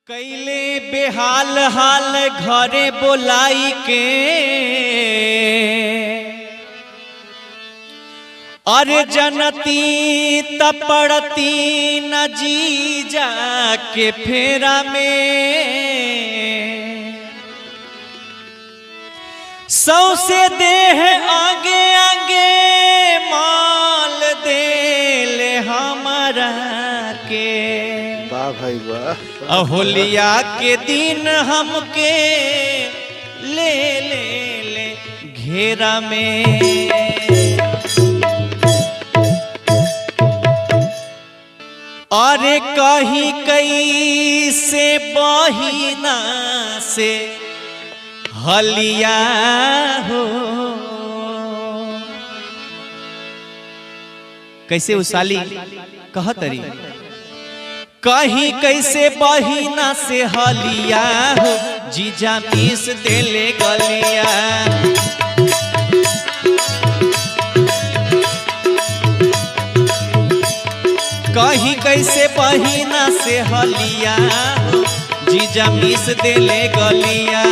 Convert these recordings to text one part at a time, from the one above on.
कैले बेहाल हाल घरे बोलाई के अरे जनती तपड़ती न जीजा के फेरा में सौ से देह आगे आगे माल दे ले हमारा के वाह भाई वाह। अहोलिया के दिन हमके ले ले ले घेरा में अरे कहीं कई से बहिना से हलिया हो कैसे उसाली कहतरी कहीं कैसे बहिना से हलिया हो जीजा मीस देले गलिया कहीं कैसे बहिना से हलिया हो जीजा मीस देले गलिया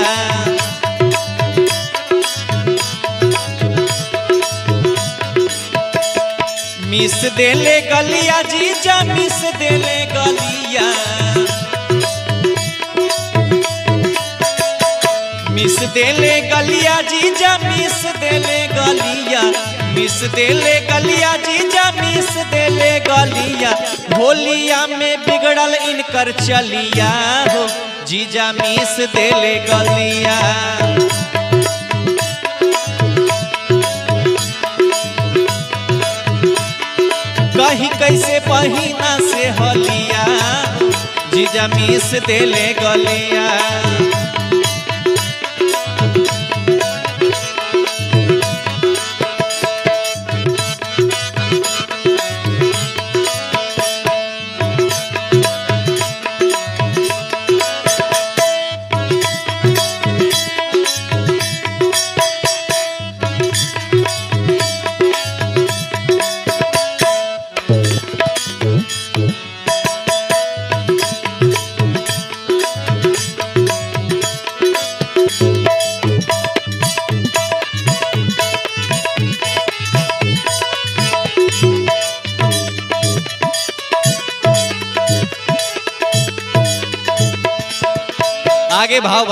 मिस देले गलिया जीजा मिस देले गलिया मिस देले गलिया जीजा मिस देले गलिया मिस देले गलिया जीजा मिस देले गलिया होलिया में बिगड़ल इनकर चलिया हो जीजा मिस देले गलिया कहीं कैसे बहिना से हलिया जीजा मिस देले गलिया आगे भाव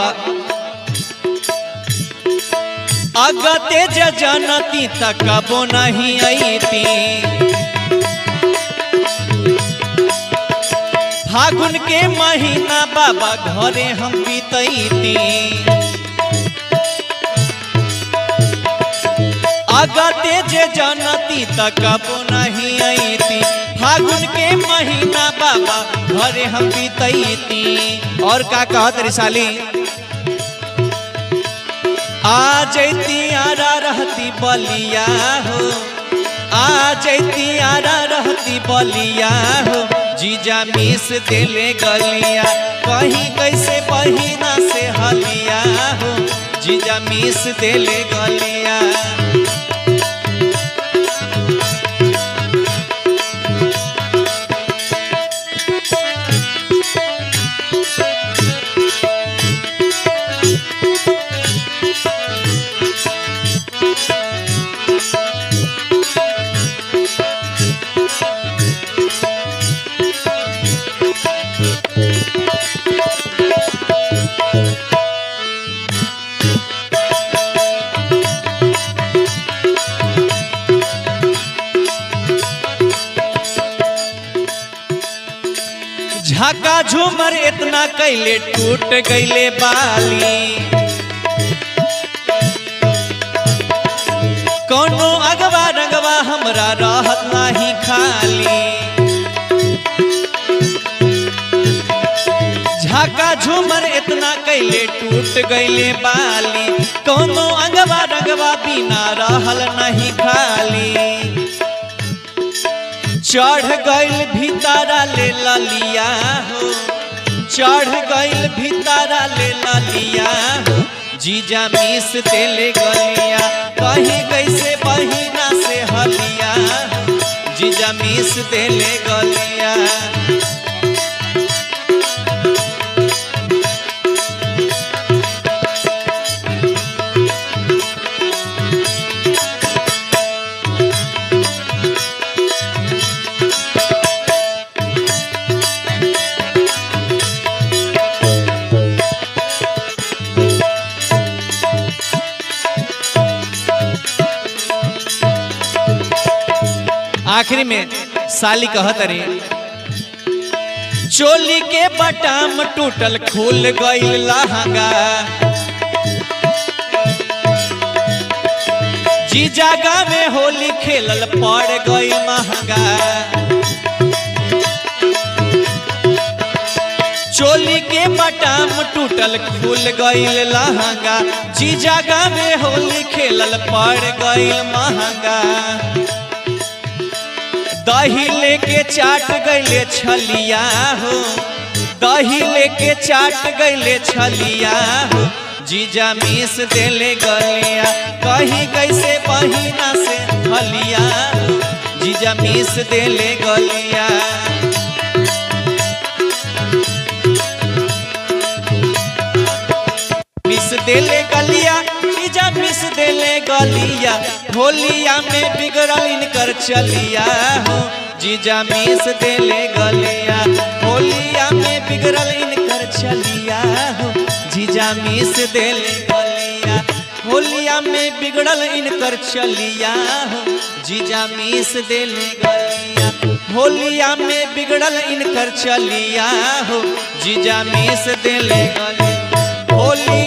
अगते जनती तकबो नहीं आईती फागुन के महीना बाबा घरे हम बीतती अगते जनती तकबो नहीं आईती फागुन के महीना बाबा घरे हम बीतती और का कहत रिसाली आ जैती आरा रहती बलिया हो आ जैती आरा रहती बलिया हो जीजा मिस देले गलिया कहीं कैसे बहिना से हलिया हो जीजा मिस देले गलिया झाका झूमर इतना कैले टूट गईले बाली कोनो अगवा रंगवा हमरा रहत नाही खाली झाका झूमर इतना कैले टूट गईले बाली कोनो अगवा रंगवा बिना रहल नहीं खाली चढ़ गईल भीतरा ले ललिया हो चढ़ गईल भीतरा ले ललिया हो जीजा मिस देले गलिया कहीं कैसे बहिना से हलिया हो जीजा मिस देले गलिया आखिरी में साली कहत रे चोली के बटाम टूटल खुल गईल लहंगा जी जगह में होली खेलल पड़ गईल महंगा चोली के बटाम टूटल खुल गईल लहंगा जी जगह में होली खेलल पड़ गईल महंगा दही लेके चाट गईले छलिया हो दही लेके चाट गईले छलिया हो जीजा मीस देले गलिया कहीं कैसे बहिना से हलिया हो जीजा मीस देले गलिया मिस देले गलिया जीजा मिस देले गलिया होलिया में बिगड़ल इनकर चलिया हो जीजा मिस देले गलिया होलिया में बिगड़ल इनकर चलिया हो जीजा मिस देले गलिया होलिया में बिगड़ल इनकर चलिया हो जीजा मिस देले गलिया होलिया में बिगड़ल इनकर चलिया हो जीजा मिस देले गलिया होली